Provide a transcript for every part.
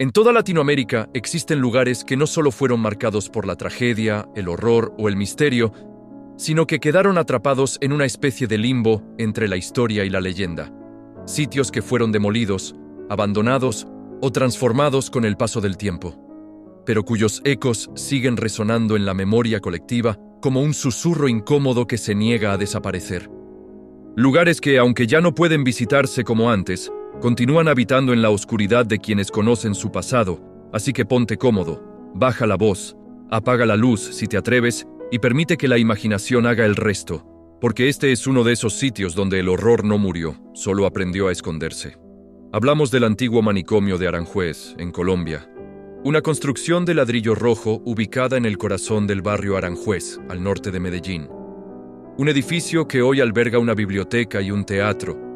En toda Latinoamérica existen lugares que no solo fueron marcados por la tragedia, el horror o el misterio, sino que quedaron atrapados en una especie de limbo entre la historia y la leyenda. Sitios que fueron demolidos, abandonados o transformados con el paso del tiempo, pero cuyos ecos siguen resonando en la memoria colectiva como un susurro incómodo que se niega a desaparecer. Lugares que, aunque ya no pueden visitarse como antes, continúan habitando en la oscuridad de quienes conocen su pasado, así que ponte cómodo, baja la voz, apaga la luz si te atreves y permite que la imaginación haga el resto, porque este es uno de esos sitios donde el horror no murió, solo aprendió a esconderse. Hablamos del antiguo manicomio de Aranjuez, en Colombia, una construcción de ladrillo rojo ubicada en el corazón del barrio Aranjuez, al norte de Medellín. Un edificio que hoy alberga una biblioteca y un teatro,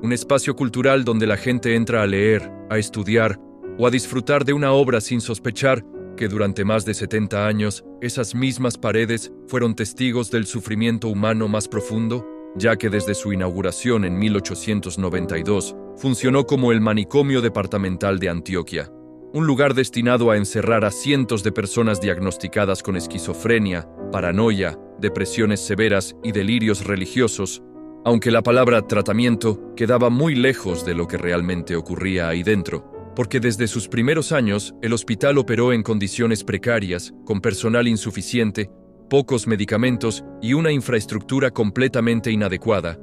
un espacio cultural donde la gente entra a leer, a estudiar o a disfrutar de una obra sin sospechar que durante más de 70 años esas mismas paredes fueron testigos del sufrimiento humano más profundo, ya que desde su inauguración en 1892 funcionó como el Manicomio Departamental de Antioquia, un lugar destinado a encerrar a cientos de personas diagnosticadas con esquizofrenia, paranoia, depresiones severas y delirios religiosos, aunque la palabra tratamiento quedaba muy lejos de lo que realmente ocurría ahí dentro, porque desde sus primeros años el hospital operó en condiciones precarias, con personal insuficiente, pocos medicamentos y una infraestructura completamente inadecuada,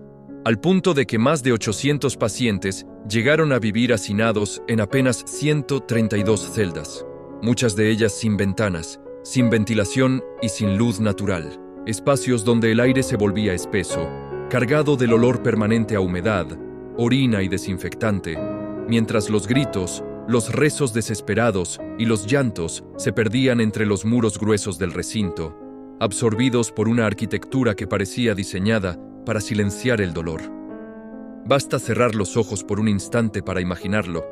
al punto de que más de 800 pacientes llegaron a vivir hacinados en apenas 132 celdas, muchas de ellas sin ventanas, sin ventilación y sin luz natural, espacios donde el aire se volvía espeso, cargado del olor permanente a humedad, orina y desinfectante, mientras los gritos, los rezos desesperados y los llantos se perdían entre los muros gruesos del recinto, absorbidos por una arquitectura que parecía diseñada para silenciar el dolor. Basta cerrar los ojos por un instante para imaginarlo,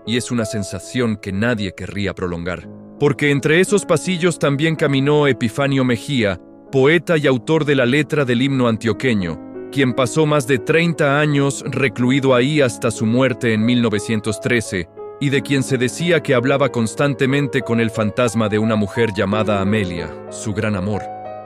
y es una sensación que nadie querría prolongar, porque entre esos pasillos también caminó Epifanio Mejía, poeta y autor de la letra del himno antioqueño, quien pasó más de 30 años recluido ahí hasta su muerte en 1913, y de quien se decía que hablaba constantemente con el fantasma de una mujer llamada Amelia, su gran amor,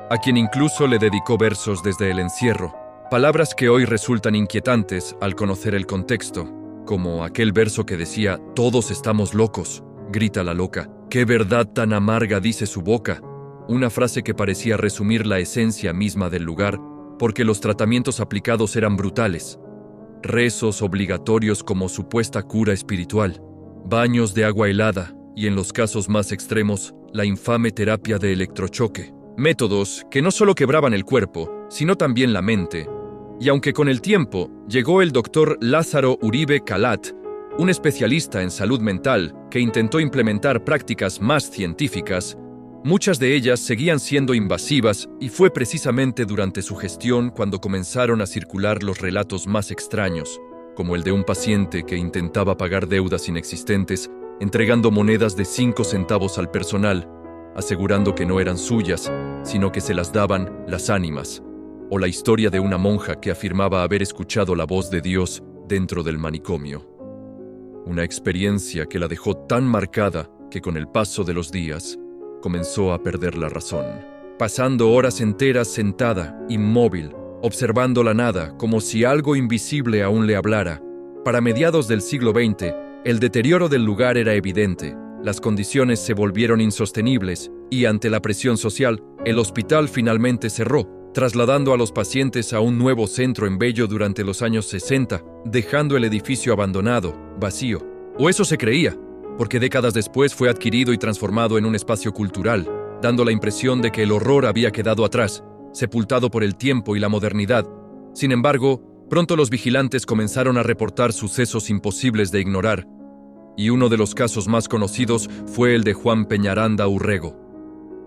a quien incluso le dedicó versos desde el encierro, palabras que hoy resultan inquietantes al conocer el contexto, como aquel verso que decía: «Todos estamos locos», grita la loca, «qué verdad tan amarga dice su boca», una frase que parecía resumir la esencia misma del lugar, porque los tratamientos aplicados eran brutales. Rezos obligatorios como supuesta cura espiritual, baños de agua helada y, en los casos más extremos, la infame terapia de electrochoque. Métodos que no solo quebraban el cuerpo, sino también la mente. Y aunque con el tiempo llegó el doctor Lázaro Uribe Calat, un especialista en salud mental que intentó implementar prácticas más científicas, muchas de ellas seguían siendo invasivas, y fue precisamente durante su gestión cuando comenzaron a circular los relatos más extraños, como el de un paciente que intentaba pagar deudas inexistentes entregando monedas de 5 centavos al personal, asegurando que no eran suyas, sino que se las daban las ánimas, o la historia de una monja que afirmaba haber escuchado la voz de Dios dentro del manicomio. Una experiencia que la dejó tan marcada que con el paso de los días comenzó a perder la razón, pasando horas enteras sentada, inmóvil, observando la nada como si algo invisible aún le hablara. Para mediados del siglo XX, el deterioro del lugar era evidente, las condiciones se volvieron insostenibles y, ante la presión social, el hospital finalmente cerró, trasladando a los pacientes a un nuevo centro en Bello durante los años 60, dejando el edificio abandonado, vacío. O eso se creía, porque décadas después fue adquirido y transformado en un espacio cultural, dando la impresión de que el horror había quedado atrás, sepultado por el tiempo y la modernidad. Sin embargo, pronto los vigilantes comenzaron a reportar sucesos imposibles de ignorar, y uno de los casos más conocidos fue el de Juan Peñaranda Urrego,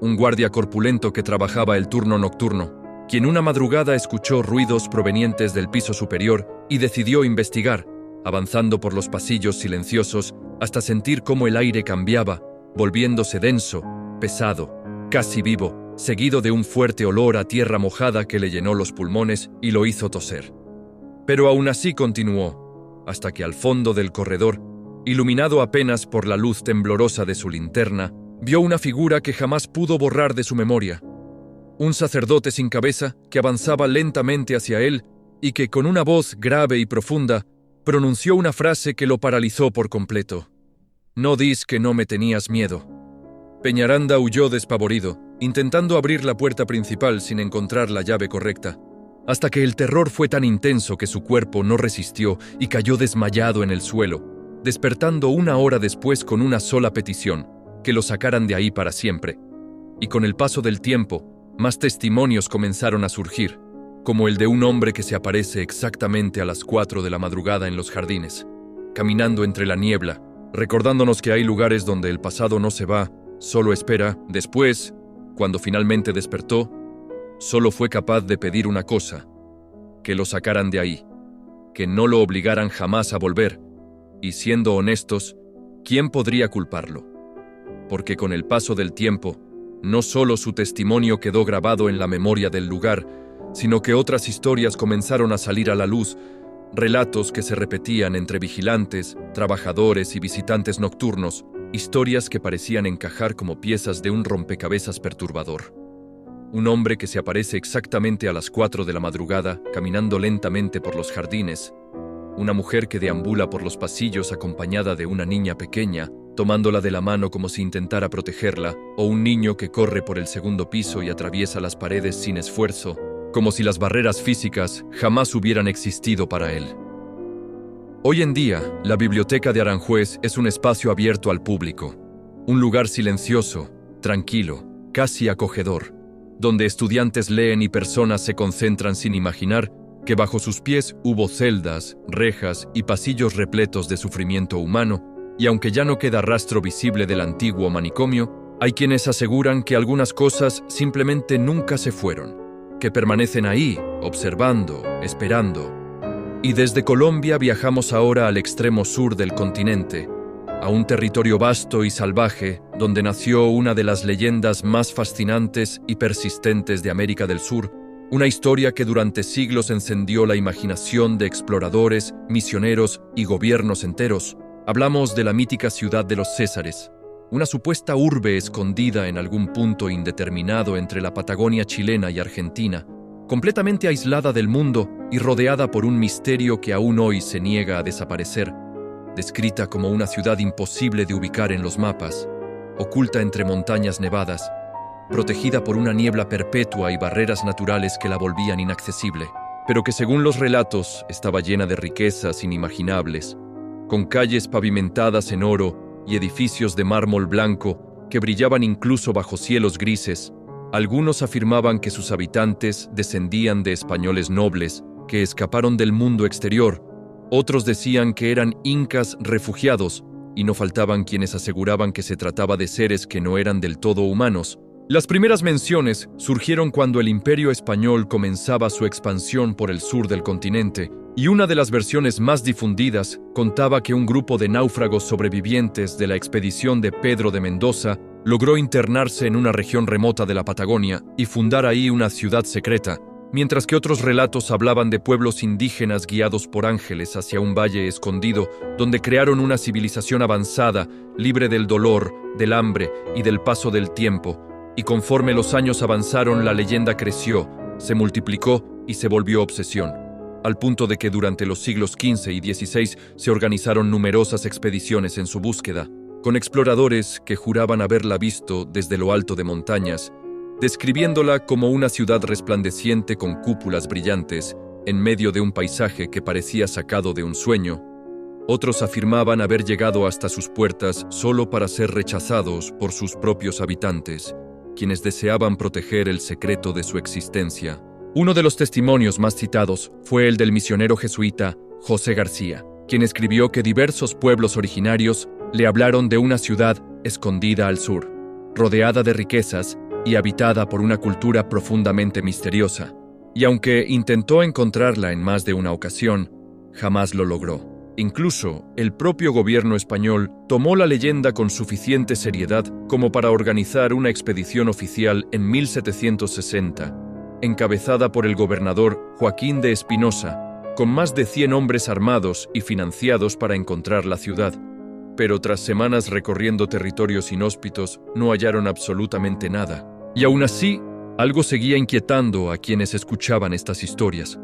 un guardia corpulento que trabajaba el turno nocturno, quien una madrugada escuchó ruidos provenientes del piso superior y decidió investigar, avanzando por los pasillos silenciosos hasta sentir cómo el aire cambiaba, volviéndose denso, pesado, casi vivo, seguido de un fuerte olor a tierra mojada que le llenó los pulmones y lo hizo toser. Pero aún así continuó, hasta que al fondo del corredor Iluminado apenas por la luz temblorosa de su linterna, vio una figura que jamás pudo borrar de su memoria. Un sacerdote sin cabeza que avanzaba lentamente hacia él y que, con una voz grave y profunda, pronunció una frase que lo paralizó por completo. «No dis que no me tenías miedo». Peñaranda huyó despavorido, intentando abrir la puerta principal sin encontrar la llave correcta, hasta que el terror fue tan intenso que su cuerpo no resistió y cayó desmayado en el suelo, despertando 1 hora después con una sola petición: que lo sacaran de ahí para siempre. Y con el paso del tiempo, más testimonios comenzaron a surgir, como el de un hombre que se aparece exactamente a las 4 de la madrugada en los jardines, caminando entre la niebla, recordándonos que hay lugares donde el pasado no se va, solo espera. Después, cuando finalmente despertó, solo fue capaz de pedir una cosa: que lo sacaran de ahí, que no lo obligaran jamás a volver. Y siendo honestos, ¿quién podría culparlo? Porque con el paso del tiempo, no solo su testimonio quedó grabado en la memoria del lugar, sino que otras historias comenzaron a salir a la luz, relatos que se repetían entre vigilantes, trabajadores y visitantes nocturnos, historias que parecían encajar como piezas de un rompecabezas perturbador. Un hombre que se aparece exactamente a las 4 de la madrugada, caminando lentamente por los jardines. Una mujer que deambula por los pasillos acompañada de una niña pequeña, tomándola de la mano como si intentara protegerla, o un niño que corre por el segundo piso y atraviesa las paredes sin esfuerzo, como si las barreras físicas jamás hubieran existido para él. Hoy en día, la Biblioteca de Aranjuez es un espacio abierto al público, un lugar silencioso, tranquilo, casi acogedor, donde estudiantes leen y personas se concentran sin imaginar que bajo sus pies hubo celdas, rejas y pasillos repletos de sufrimiento humano, y aunque ya no queda rastro visible del antiguo manicomio, hay quienes aseguran que algunas cosas simplemente nunca se fueron, que permanecen ahí, observando, esperando. Y desde Colombia viajamos ahora al extremo sur del continente, a un territorio vasto y salvaje donde nació una de las leyendas más fascinantes y persistentes de América del Sur, una historia que durante siglos encendió la imaginación de exploradores, misioneros y gobiernos enteros. Hablamos de la mítica ciudad de los Césares, una supuesta urbe escondida en algún punto indeterminado entre la Patagonia chilena y Argentina, completamente aislada del mundo y rodeada por un misterio que aún hoy se niega a desaparecer, descrita como una ciudad imposible de ubicar en los mapas, oculta entre montañas nevadas, protegida por una niebla perpetua y barreras naturales que la volvían inaccesible, pero que según los relatos estaba llena de riquezas inimaginables, con calles pavimentadas en oro y edificios de mármol blanco que brillaban incluso bajo cielos grises. Algunos afirmaban que sus habitantes descendían de españoles nobles que escaparon del mundo exterior. Otros decían que eran incas refugiados, y no faltaban quienes aseguraban que se trataba de seres que no eran del todo humanos. Las primeras menciones surgieron cuando el Imperio Español comenzaba su expansión por el sur del continente, y una de las versiones más difundidas contaba que un grupo de náufragos sobrevivientes de la expedición de Pedro de Mendoza logró internarse en una región remota de la Patagonia y fundar ahí una ciudad secreta, mientras que otros relatos hablaban de pueblos indígenas guiados por ángeles hacia un valle escondido, donde crearon una civilización avanzada, libre del dolor, del hambre y del paso del tiempo. Y conforme los años avanzaron, la leyenda creció, se multiplicó y se volvió obsesión, al punto de que durante los siglos XV y XVI se organizaron numerosas expediciones en su búsqueda, con exploradores que juraban haberla visto desde lo alto de montañas, describiéndola como una ciudad resplandeciente con cúpulas brillantes, en medio de un paisaje que parecía sacado de un sueño. Otros afirmaban haber llegado hasta sus puertas solo para ser rechazados por sus propios habitantes, quienes deseaban proteger el secreto de su existencia. Uno de los testimonios más citados fue el del misionero jesuita José García, quien escribió que diversos pueblos originarios le hablaron de una ciudad escondida al sur, rodeada de riquezas y habitada por una cultura profundamente misteriosa. Y aunque intentó encontrarla en más de una ocasión, jamás lo logró. Incluso, el propio gobierno español tomó la leyenda con suficiente seriedad como para organizar una expedición oficial en 1760, encabezada por el gobernador Joaquín de Espinosa, con más de 100 hombres armados y financiados para encontrar la ciudad. pero tras semanas recorriendo territorios inhóspitos no hallaron absolutamente nada. Y aún así, algo seguía inquietando a quienes escuchaban estas historias.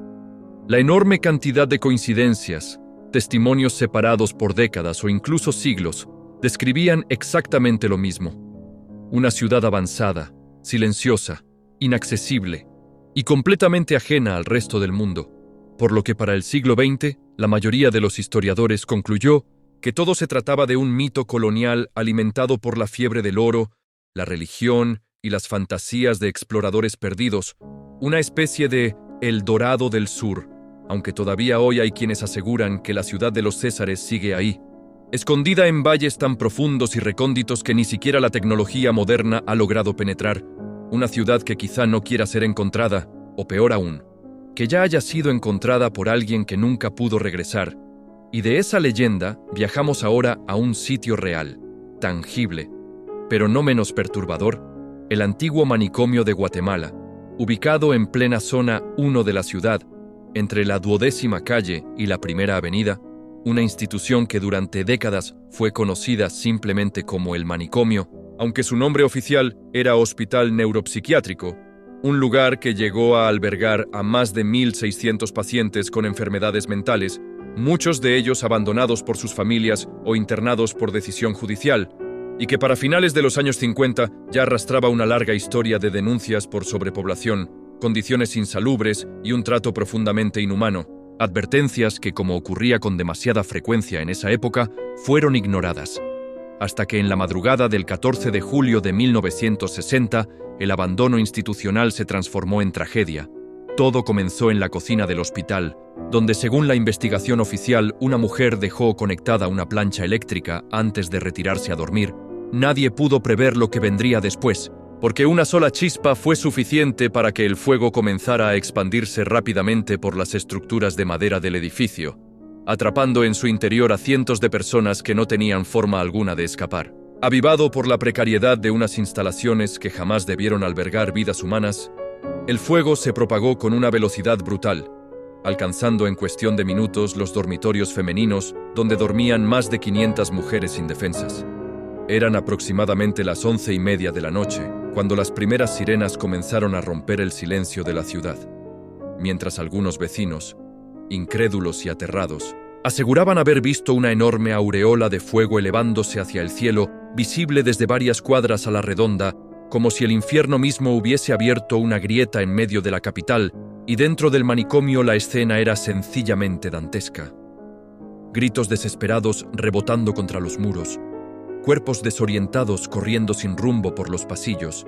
La enorme cantidad de coincidencias, testimonios separados por décadas o incluso siglos, describían exactamente lo mismo. Una ciudad avanzada, silenciosa, inaccesible y completamente ajena al resto del mundo, por lo que para el siglo XX, la mayoría de los historiadores concluyó que todo se trataba de un mito colonial alimentado por la fiebre del oro, la religión y las fantasías de exploradores perdidos, una especie de El Dorado del Sur, aunque todavía hoy hay quienes aseguran que la ciudad de los Césares sigue ahí, escondida en valles tan profundos y recónditos que ni siquiera la tecnología moderna ha logrado penetrar, una ciudad que quizá no quiera ser encontrada, o peor aún, que ya haya sido encontrada por alguien que nunca pudo regresar. Y de esa leyenda viajamos ahora a un sitio real, tangible, pero no menos perturbador, el antiguo manicomio de Guatemala, ubicado en plena zona 1 de la ciudad, entre la 12ª calle y la 1ª avenida, una institución que durante décadas fue conocida simplemente como el manicomio, aunque su nombre oficial era Hospital Neuropsiquiátrico, un lugar que llegó a albergar a más de 1.600 pacientes con enfermedades mentales, muchos de ellos abandonados por sus familias o internados por decisión judicial, y que para finales de los años 50 ya arrastraba una larga historia de denuncias por sobrepoblación, condiciones insalubres y un trato profundamente inhumano, advertencias que, como ocurría con demasiada frecuencia en esa época, fueron ignoradas. Hasta que en la madrugada del 14 de julio de 1960, el abandono institucional se transformó en tragedia. Todo comenzó en la cocina del hospital, donde según la investigación oficial una mujer dejó conectada una plancha eléctrica antes de retirarse a dormir. Nadie pudo prever lo que vendría después, porque una sola chispa fue suficiente para que el fuego comenzara a expandirse rápidamente por las estructuras de madera del edificio, atrapando en su interior a cientos de personas que no tenían forma alguna de escapar. Avivado por la precariedad de unas instalaciones que jamás debieron albergar vidas humanas, el fuego se propagó con una velocidad brutal, alcanzando en cuestión de minutos los dormitorios femeninos donde dormían más de 500 mujeres indefensas. Eran aproximadamente las 11:30 de la noche, cuando las primeras sirenas comenzaron a romper el silencio de la ciudad, mientras algunos vecinos, incrédulos y aterrados, aseguraban haber visto una enorme aureola de fuego elevándose hacia el cielo, visible desde varias cuadras a la redonda, como si el infierno mismo hubiese abierto una grieta en medio de la capital, y dentro del manicomio la escena era sencillamente dantesca. Gritos desesperados rebotando contra los muros, cuerpos desorientados corriendo sin rumbo por los pasillos,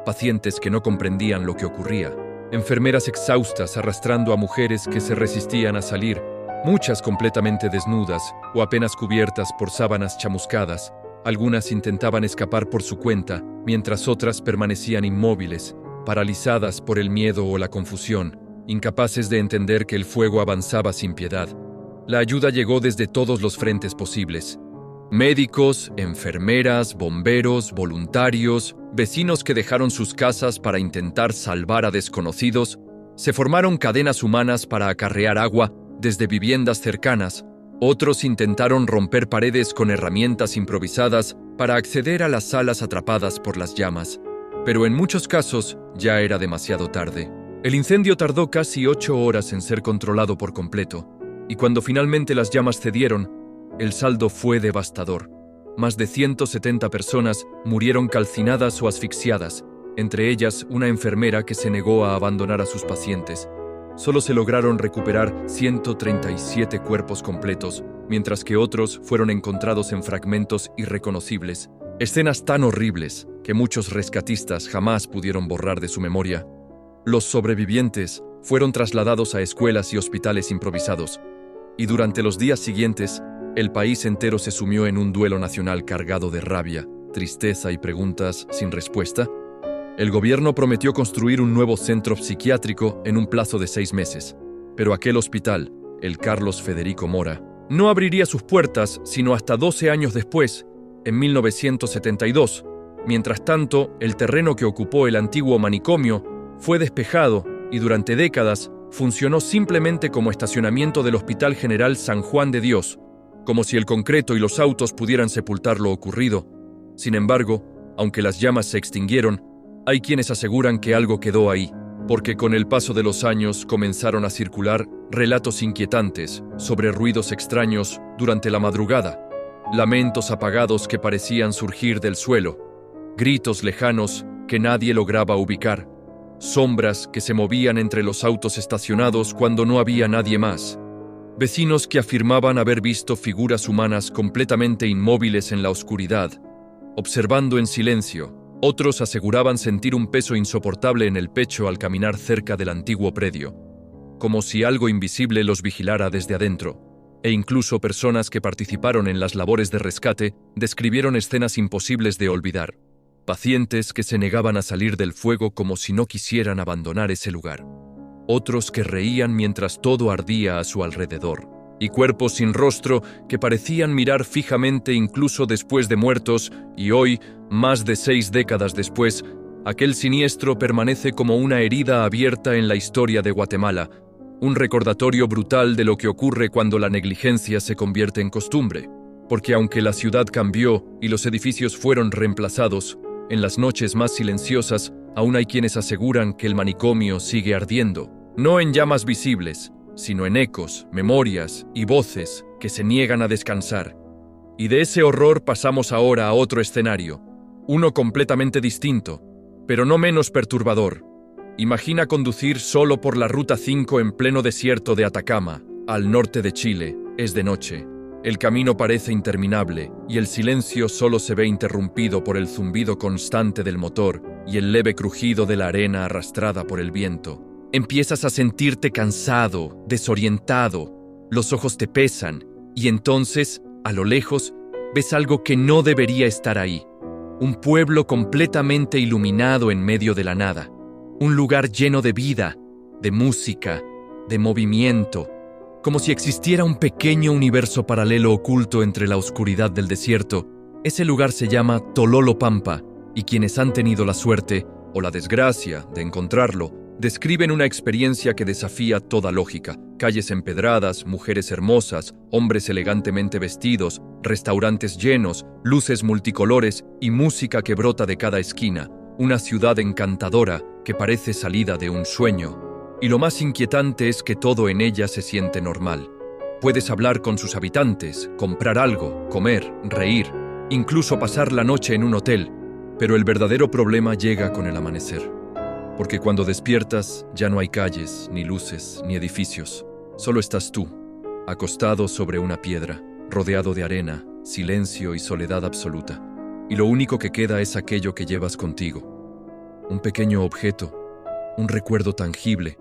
pacientes que no comprendían lo que ocurría, enfermeras exhaustas arrastrando a mujeres que se resistían a salir, muchas completamente desnudas o apenas cubiertas por sábanas chamuscadas. Algunas intentaban escapar por su cuenta, mientras otras permanecían inmóviles, paralizadas por el miedo o la confusión, incapaces de entender que el fuego avanzaba sin piedad. La ayuda llegó desde todos los frentes posibles. Médicos, enfermeras, bomberos, voluntarios, vecinos que dejaron sus casas para intentar salvar a desconocidos, se formaron cadenas humanas para acarrear agua desde viviendas cercanas. Otros intentaron romper paredes con herramientas improvisadas para acceder a las salas atrapadas por las llamas, pero en muchos casos ya era demasiado tarde. El incendio tardó casi 8 horas en ser controlado por completo, y cuando finalmente las llamas cedieron, el saldo fue devastador. Más de 170 personas murieron calcinadas o asfixiadas, entre ellas una enfermera que se negó a abandonar a sus pacientes. Solo se lograron recuperar 137 cuerpos completos, mientras que otros fueron encontrados en fragmentos irreconocibles. Escenas tan horribles que muchos rescatistas jamás pudieron borrar de su memoria. Los sobrevivientes fueron trasladados a escuelas y hospitales improvisados, y durante los días siguientes, el país entero se sumió en un duelo nacional cargado de rabia, tristeza y preguntas sin respuesta. El gobierno prometió construir un nuevo centro psiquiátrico en un plazo de 6 meses, pero aquel hospital, el Carlos Federico Mora, no abriría sus puertas sino hasta 12 años después, en 1972. Mientras tanto, el terreno que ocupó el antiguo manicomio fue despejado y durante décadas funcionó simplemente como estacionamiento del Hospital General San Juan de Dios, como si el concreto y los autos pudieran sepultar lo ocurrido. Sin embargo, aunque las llamas se extinguieron, hay quienes aseguran que algo quedó ahí, porque con el paso de los años comenzaron a circular relatos inquietantes sobre ruidos extraños durante la madrugada, lamentos apagados que parecían surgir del suelo, gritos lejanos que nadie lograba ubicar, sombras que se movían entre los autos estacionados cuando no había nadie más, vecinos que afirmaban haber visto figuras humanas completamente inmóviles en la oscuridad, observando en silencio. Otros aseguraban sentir un peso insoportable en el pecho al caminar cerca del antiguo predio, como si algo invisible los vigilara desde adentro, e incluso personas que participaron en las labores de rescate describieron escenas imposibles de olvidar, pacientes que se negaban a salir del fuego como si no quisieran abandonar ese lugar, otros que reían mientras todo ardía a su alrededor, y cuerpos sin rostro que parecían mirar fijamente incluso después de muertos, y hoy, más de 6 décadas después, aquel siniestro permanece como una herida abierta en la historia de Guatemala, un recordatorio brutal de lo que ocurre cuando la negligencia se convierte en costumbre, porque aunque la ciudad cambió y los edificios fueron reemplazados, en las noches más silenciosas aún hay quienes aseguran que el manicomio sigue ardiendo, no en llamas visibles, sino en ecos, memorias y voces que se niegan a descansar. Y de ese horror pasamos ahora a otro escenario, uno completamente distinto, pero no menos perturbador. Imagina conducir solo por la Ruta 5 en pleno desierto de Atacama, al norte de Chile. Es de noche. El camino parece interminable y el silencio solo se ve interrumpido por el zumbido constante del motor y el leve crujido de la arena arrastrada por el viento. Empiezas a sentirte cansado, desorientado, los ojos te pesan y entonces, a lo lejos, ves algo que no debería estar ahí. Un pueblo completamente iluminado en medio de la nada. Un lugar lleno de vida, de música, de movimiento, como si existiera un pequeño universo paralelo oculto entre la oscuridad del desierto. Ese lugar se llama Tololopampa y quienes han tenido la suerte o la desgracia de encontrarlo describen una experiencia que desafía toda lógica. Calles empedradas, mujeres hermosas, hombres elegantemente vestidos, restaurantes llenos, luces multicolores y música que brota de cada esquina. Una ciudad encantadora que parece salida de un sueño. Y lo más inquietante es que todo en ella se siente normal. Puedes hablar con sus habitantes, comprar algo, comer, reír, incluso pasar la noche en un hotel, pero el verdadero problema llega con el amanecer. Porque cuando despiertas ya no hay calles, ni luces, ni edificios. Solo estás tú, acostado sobre una piedra, rodeado de arena, silencio y soledad absoluta. Y lo único que queda es aquello que llevas contigo. Un pequeño objeto, un recuerdo tangible,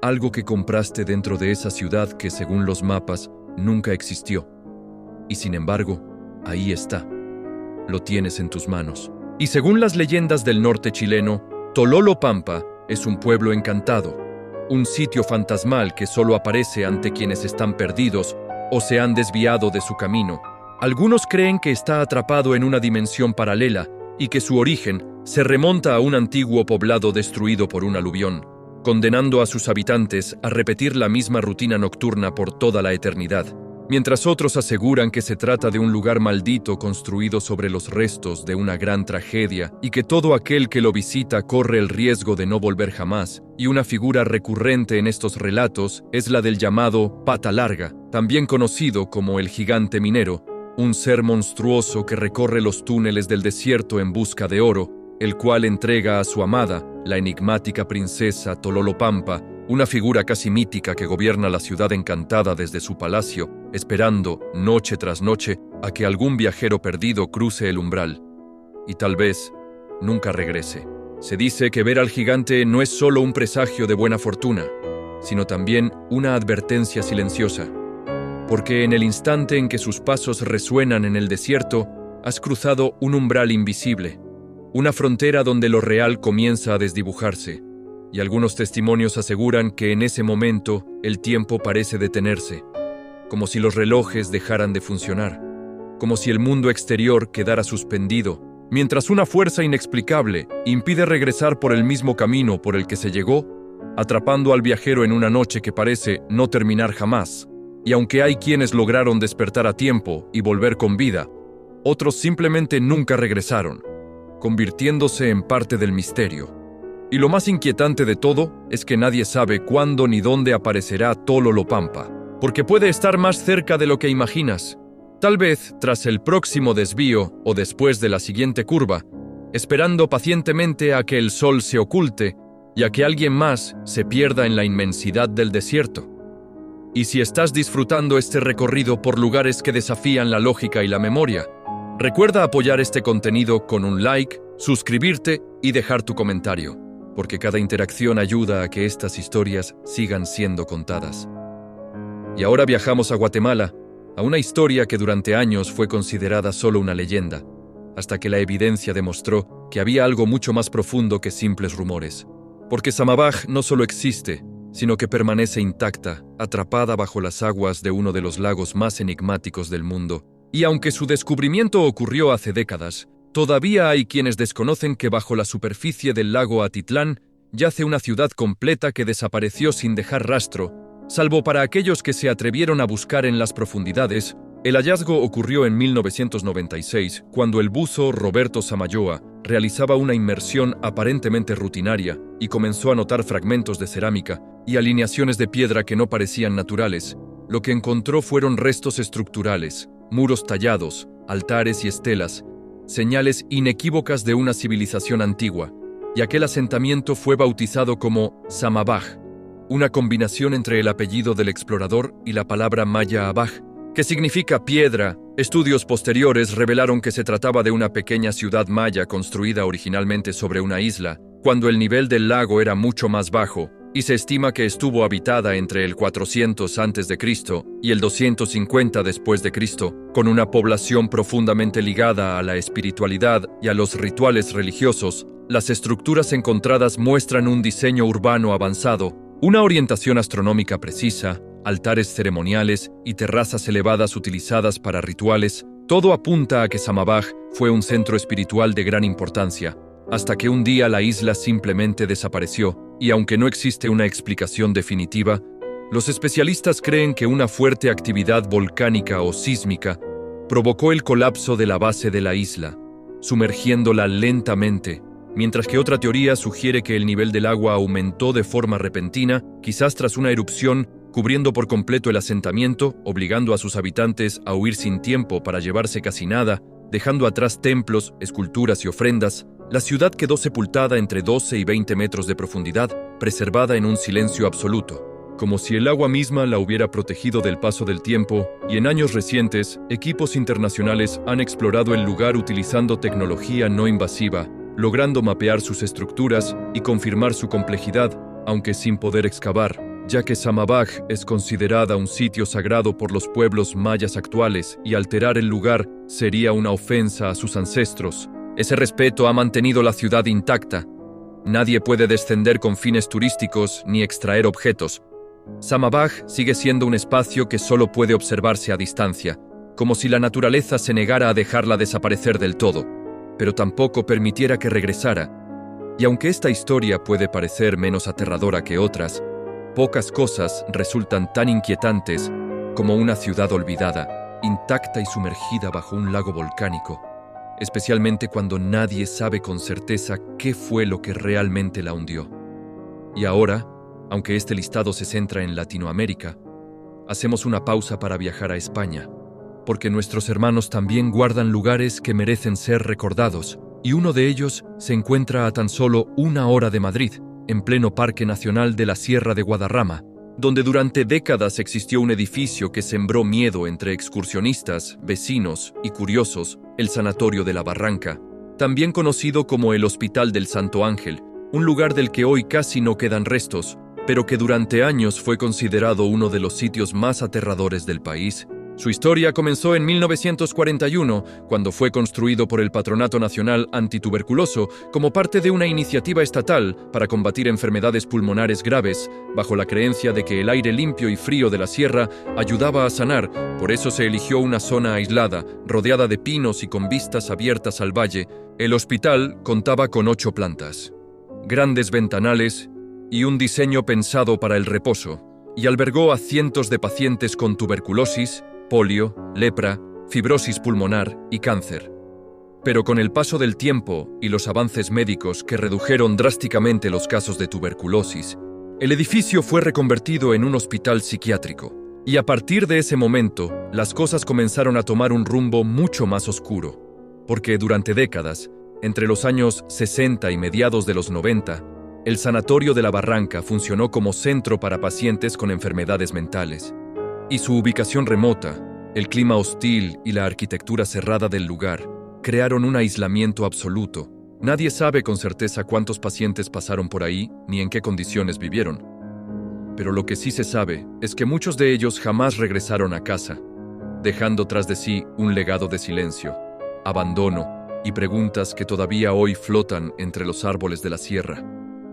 algo que compraste dentro de esa ciudad que, según los mapas, nunca existió. Y sin embargo, ahí está. Lo tienes en tus manos. Y según las leyendas del norte chileno, Tololopampa es un pueblo encantado, un sitio fantasmal que solo aparece ante quienes están perdidos o se han desviado de su camino. Algunos creen que está atrapado en una dimensión paralela y que su origen se remonta a un antiguo poblado destruido por un aluvión, condenando a sus habitantes a repetir la misma rutina nocturna por toda la eternidad, mientras otros aseguran que se trata de un lugar maldito construido sobre los restos de una gran tragedia y que todo aquel que lo visita corre el riesgo de no volver jamás. Y una figura recurrente en estos relatos es la del llamado Pata Larga, también conocido como el gigante minero, un ser monstruoso que recorre los túneles del desierto en busca de oro, el cual entrega a su amada, la enigmática princesa Tololopampa, una figura casi mítica que gobierna la ciudad encantada desde su palacio, esperando, noche tras noche, a que algún viajero perdido cruce el umbral. Y tal vez nunca regrese. Se dice que ver al gigante no es solo un presagio de buena fortuna, sino también una advertencia silenciosa. Porque en el instante en que sus pasos resuenan en el desierto, has cruzado un umbral invisible, una frontera donde lo real comienza a desdibujarse. Y algunos testimonios aseguran que en ese momento el tiempo parece detenerse, como si los relojes dejaran de funcionar, como si el mundo exterior quedara suspendido, mientras una fuerza inexplicable impide regresar por el mismo camino por el que se llegó, atrapando al viajero en una noche que parece no terminar jamás. Y aunque hay quienes lograron despertar a tiempo y volver con vida, otros simplemente nunca regresaron, convirtiéndose en parte del misterio. Y lo más inquietante de todo es que nadie sabe cuándo ni dónde aparecerá Tololopampa, porque puede estar más cerca de lo que imaginas. Tal vez tras el próximo desvío o después de la siguiente curva, esperando pacientemente a que el sol se oculte y a que alguien más se pierda en la inmensidad del desierto. Y si estás disfrutando este recorrido por lugares que desafían la lógica y la memoria, recuerda apoyar este contenido con un like, suscribirte y dejar tu comentario, porque cada interacción ayuda a que estas historias sigan siendo contadas. Y ahora viajamos a Guatemala, a una historia que durante años fue considerada solo una leyenda, hasta que la evidencia demostró que había algo mucho más profundo que simples rumores. Porque Samabaj no solo existe, sino que permanece intacta, atrapada bajo las aguas de uno de los lagos más enigmáticos del mundo. Y aunque su descubrimiento ocurrió hace décadas, todavía hay quienes desconocen que bajo la superficie del lago Atitlán yace una ciudad completa que desapareció sin dejar rastro, salvo para aquellos que se atrevieron a buscar en las profundidades. El hallazgo ocurrió en 1996, cuando el buzo Roberto Samayoa realizaba una inmersión aparentemente rutinaria y comenzó a notar fragmentos de cerámica y alineaciones de piedra que no parecían naturales. Lo que encontró fueron restos estructurales, muros tallados, altares y estelas, señales inequívocas de una civilización antigua, y aquel asentamiento fue bautizado como Samabaj, una combinación entre el apellido del explorador y la palabra maya abaj, que significa piedra. Estudios posteriores revelaron que se trataba de una pequeña ciudad maya construida originalmente sobre una isla, cuando el nivel del lago era mucho más bajo, y se estima que estuvo habitada entre el 400 a.C. y el 250 después de Cristo, con una población profundamente ligada a la espiritualidad y a los rituales religiosos. Las estructuras encontradas muestran un diseño urbano avanzado, una orientación astronómica precisa, altares ceremoniales y terrazas elevadas utilizadas para rituales. Todo apunta a que Samabaj fue un centro espiritual de gran importancia, hasta que un día la isla simplemente desapareció, y aunque no existe una explicación definitiva, los especialistas creen que una fuerte actividad volcánica o sísmica provocó el colapso de la base de la isla, sumergiéndola lentamente, mientras que otra teoría sugiere que el nivel del agua aumentó de forma repentina, quizás tras una erupción, cubriendo por completo el asentamiento, obligando a sus habitantes a huir sin tiempo para llevarse casi nada, dejando atrás templos, esculturas y ofrendas. La ciudad quedó sepultada entre 12 y 20 metros de profundidad, preservada en un silencio absoluto, como si el agua misma la hubiera protegido del paso del tiempo, y en años recientes, equipos internacionales han explorado el lugar utilizando tecnología no invasiva, logrando mapear sus estructuras y confirmar su complejidad, aunque sin poder excavar, ya que Samabaj es considerada un sitio sagrado por los pueblos mayas actuales y alterar el lugar sería una ofensa a sus ancestros. Ese respeto ha mantenido la ciudad intacta. Nadie puede descender con fines turísticos ni extraer objetos. Samabaj sigue siendo un espacio que solo puede observarse a distancia, como si la naturaleza se negara a dejarla desaparecer del todo, pero tampoco permitiera que regresara. Y aunque esta historia puede parecer menos aterradora que otras, pocas cosas resultan tan inquietantes como una ciudad olvidada, intacta y sumergida bajo un lago volcánico, especialmente cuando nadie sabe con certeza qué fue lo que realmente la hundió. Y ahora, aunque este listado se centra en Latinoamérica, hacemos una pausa para viajar a España, porque nuestros hermanos también guardan lugares que merecen ser recordados, y uno de ellos se encuentra a tan solo 1 hora de Madrid, en pleno Parque Nacional de la Sierra de Guadarrama, donde durante décadas existió un edificio que sembró miedo entre excursionistas, vecinos y curiosos, el Sanatorio de la Barranca, también conocido como el Hospital del Santo Ángel, un lugar del que hoy casi no quedan restos, pero que durante años fue considerado uno de los sitios más aterradores del país. Su historia comenzó en 1941, cuando fue construido por el Patronato Nacional Antituberculoso como parte de una iniciativa estatal para combatir enfermedades pulmonares graves, bajo la creencia de que el aire limpio y frío de la sierra ayudaba a sanar. Por eso se eligió una zona aislada, rodeada de pinos y con vistas abiertas al valle. El hospital contaba con 8 plantas, grandes ventanales y un diseño pensado para el reposo. y albergó a cientos de pacientes con tuberculosis, polio, lepra, fibrosis pulmonar y cáncer. Pero con el paso del tiempo y los avances médicos que redujeron drásticamente los casos de tuberculosis, el edificio fue reconvertido en un hospital psiquiátrico. Y a partir de ese momento, las cosas comenzaron a tomar un rumbo mucho más oscuro, porque durante décadas, entre los años 60 y mediados de los 90, el Sanatorio de la Barranca funcionó como centro para pacientes con enfermedades mentales. Y su ubicación remota, el clima hostil y la arquitectura cerrada del lugar crearon un aislamiento absoluto. Nadie sabe con certeza cuántos pacientes pasaron por ahí ni en qué condiciones vivieron. Pero lo que sí se sabe es que muchos de ellos jamás regresaron a casa, dejando tras de sí un legado de silencio, abandono y preguntas que todavía hoy flotan entre los árboles de la sierra,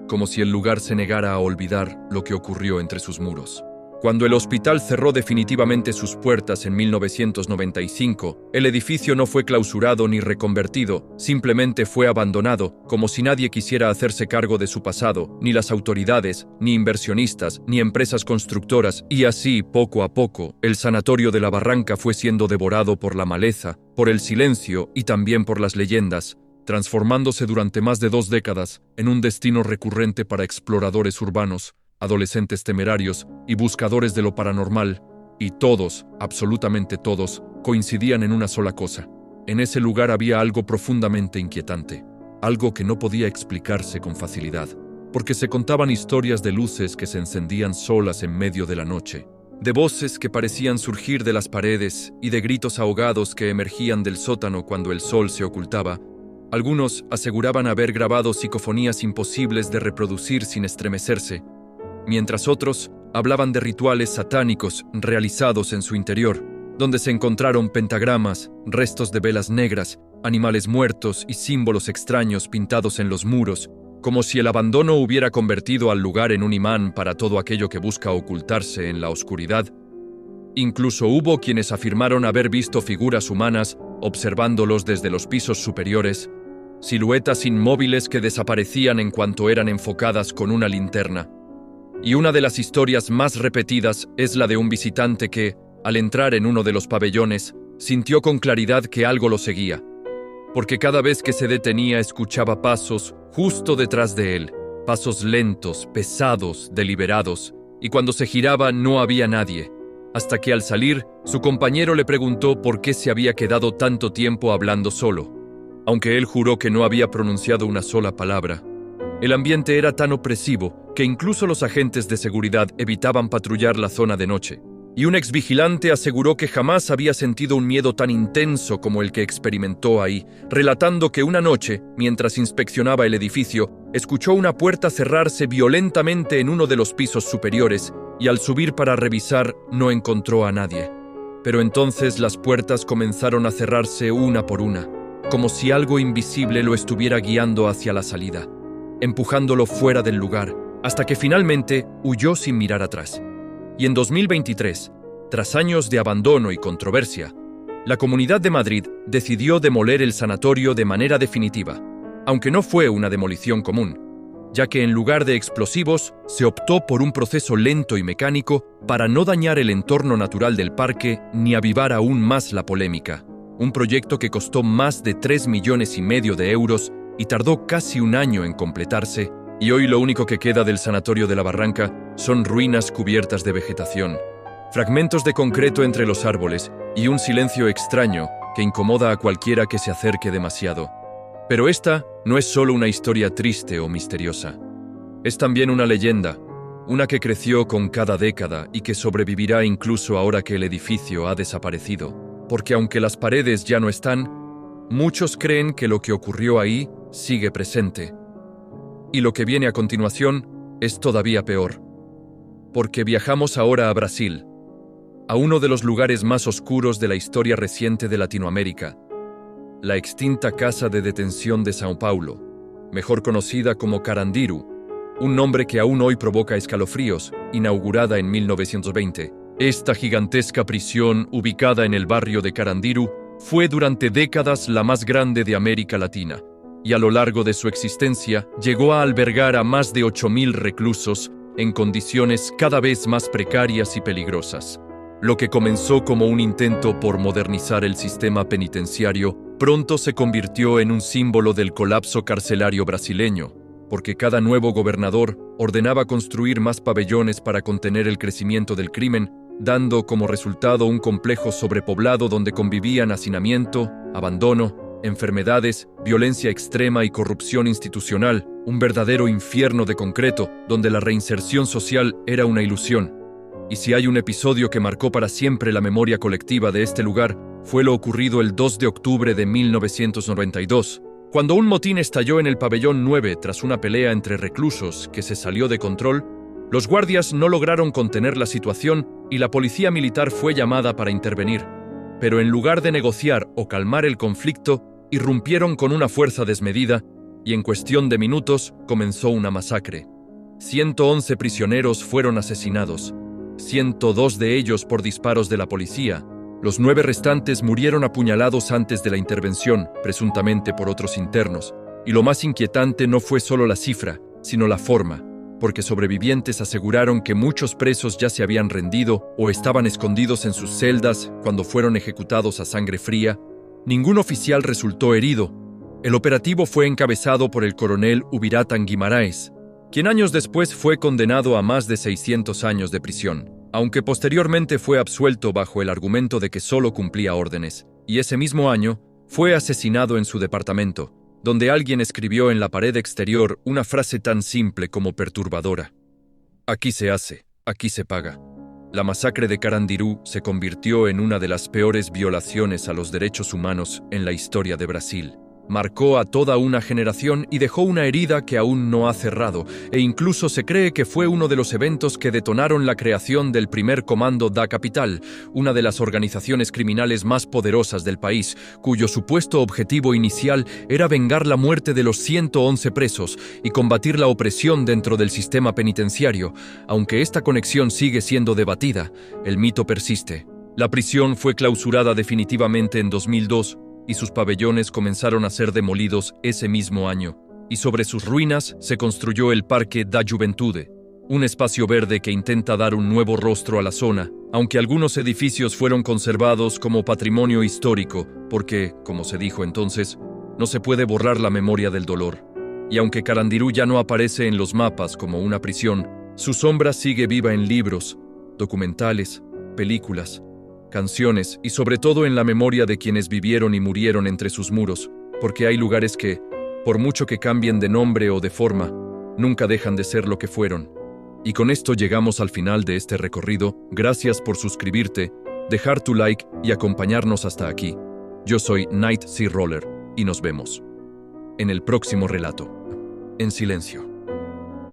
como si el lugar se negara a olvidar lo que ocurrió entre sus muros. Cuando el hospital cerró definitivamente sus puertas en 1995, el edificio no fue clausurado ni reconvertido, simplemente fue abandonado, como si nadie quisiera hacerse cargo de su pasado, ni las autoridades, ni inversionistas, ni empresas constructoras, y así, poco a poco, el Sanatorio de la Barranca fue siendo devorado por la maleza, por el silencio y también por las leyendas, transformándose durante más de 2 décadas en un destino recurrente para exploradores urbanos, adolescentes temerarios y buscadores de lo paranormal, y todos, absolutamente todos, coincidían en una sola cosa. En ese lugar había algo profundamente inquietante, algo que no podía explicarse con facilidad, porque se contaban historias de luces que se encendían solas en medio de la noche, de voces que parecían surgir de las paredes y de gritos ahogados que emergían del sótano cuando el sol se ocultaba. Algunos aseguraban haber grabado psicofonías imposibles de reproducir sin estremecerse, mientras otros hablaban de rituales satánicos realizados en su interior, donde se encontraron pentagramas, restos de velas negras, animales muertos y símbolos extraños pintados en los muros, como si el abandono hubiera convertido al lugar en un imán para todo aquello que busca ocultarse en la oscuridad. Incluso hubo quienes afirmaron haber visto figuras humanas observándolos desde los pisos superiores, siluetas inmóviles que desaparecían en cuanto eran enfocadas con una linterna. Y una de las historias más repetidas es la de un visitante que, al entrar en uno de los pabellones, sintió con claridad que algo lo seguía, porque cada vez que se detenía escuchaba pasos justo detrás de él, pasos lentos, pesados, deliberados, y cuando se giraba no había nadie, hasta que al salir, su compañero le preguntó por qué se había quedado tanto tiempo hablando solo, aunque él juró que no había pronunciado una sola palabra. El ambiente era tan opresivo que incluso los agentes de seguridad evitaban patrullar la zona de noche, y un exvigilante aseguró que jamás había sentido un miedo tan intenso como el que experimentó ahí, relatando que una noche, mientras inspeccionaba el edificio, escuchó una puerta cerrarse violentamente en uno de los pisos superiores, y al subir para revisar no encontró a nadie. Pero entonces las puertas comenzaron a cerrarse una por una, como si algo invisible lo estuviera guiando hacia la salida, empujándolo fuera del lugar, hasta que finalmente huyó sin mirar atrás. Y en 2023, tras años de abandono y controversia, la Comunidad de Madrid decidió demoler el sanatorio de manera definitiva, aunque no fue una demolición común, ya que en lugar de explosivos se optó por un proceso lento y mecánico para no dañar el entorno natural del parque ni avivar aún más la polémica. Un proyecto que costó más de 3,5 millones de euros y tardó casi un año en completarse, y hoy lo único que queda del Sanatorio de la Barranca son ruinas cubiertas de vegetación, fragmentos de concreto entre los árboles y un silencio extraño que incomoda a cualquiera que se acerque demasiado. Pero esta no es solo una historia triste o misteriosa. Es también una leyenda, una que creció con cada década y que sobrevivirá incluso ahora que el edificio ha desaparecido, porque aunque las paredes ya no están, muchos creen que lo que ocurrió ahí sigue presente. Y lo que viene a continuación es todavía peor, porque viajamos ahora a Brasil, a uno de los lugares más oscuros de la historia reciente de Latinoamérica, la extinta Casa de Detención de São Paulo, mejor conocida como Carandiru, un nombre que aún hoy provoca escalofríos, inaugurada en 1920. Esta gigantesca prisión, ubicada en el barrio de Carandiru, fue durante décadas la más grande de América Latina, y a lo largo de su existencia llegó a albergar a más de 8,000 reclusos en condiciones cada vez más precarias y peligrosas. Lo que comenzó como un intento por modernizar el sistema penitenciario, pronto se convirtió en un símbolo del colapso carcelario brasileño, porque cada nuevo gobernador ordenaba construir más pabellones para contener el crecimiento del crimen, dando como resultado un complejo sobrepoblado donde convivían hacinamiento, abandono, enfermedades, violencia extrema y corrupción institucional, un verdadero infierno de concreto donde la reinserción social era una ilusión. Y si hay un episodio que marcó para siempre la memoria colectiva de este lugar, fue lo ocurrido el 2 de octubre de 1992, cuando un motín estalló en el pabellón 9 tras una pelea entre reclusos que se salió de control. Los guardias no lograron contener la situación y la policía militar fue llamada para intervenir. Pero en lugar de negociar o calmar el conflicto, irrumpieron con una fuerza desmedida y en cuestión de minutos comenzó una masacre. 111 prisioneros fueron asesinados, 102 de ellos por disparos de la policía. Los 9 restantes murieron apuñalados antes de la intervención, presuntamente por otros internos. Y lo más inquietante no fue solo la cifra, sino la forma, porque sobrevivientes aseguraron que muchos presos ya se habían rendido o estaban escondidos en sus celdas cuando fueron ejecutados a sangre fría. Ningún oficial resultó herido. El operativo fue encabezado por el coronel Ubiratan Guimarães, quien años después fue condenado a más de 600 años de prisión, aunque posteriormente fue absuelto bajo el argumento de que solo cumplía órdenes, y ese mismo año fue asesinado en su departamento, donde alguien escribió en la pared exterior una frase tan simple como perturbadora: "Aquí se hace, aquí se paga". La masacre de Carandiru se convirtió en una de las peores violaciones a los derechos humanos en la historia de Brasil. Marcó a toda una generación y dejó una herida que aún no ha cerrado, e incluso se cree que fue uno de los eventos que detonaron la creación del primer Comando da Capital, una de las organizaciones criminales más poderosas del país, cuyo supuesto objetivo inicial era vengar la muerte de los 111 presos y combatir la opresión dentro del sistema penitenciario. Aunque esta conexión sigue siendo debatida, el mito persiste. La prisión fue clausurada definitivamente en 2002, y sus pabellones comenzaron a ser demolidos ese mismo año, y sobre sus ruinas se construyó el Parque da Juventude, un espacio verde que intenta dar un nuevo rostro a la zona, aunque algunos edificios fueron conservados como patrimonio histórico, porque, como se dijo entonces, no se puede borrar la memoria del dolor. Y aunque Carandiru ya no aparece en los mapas como una prisión, su sombra sigue viva en libros, documentales, películas, canciones y sobre todo en la memoria de quienes vivieron y murieron entre sus muros, porque hay lugares que, por mucho que cambien de nombre o de forma, nunca dejan de ser lo que fueron. Y con esto llegamos al final de este recorrido. Gracias por suscribirte, dejar tu like y acompañarnos hasta aquí. Yo soy Night Sea Roller y nos vemos en el próximo relato. En silencio.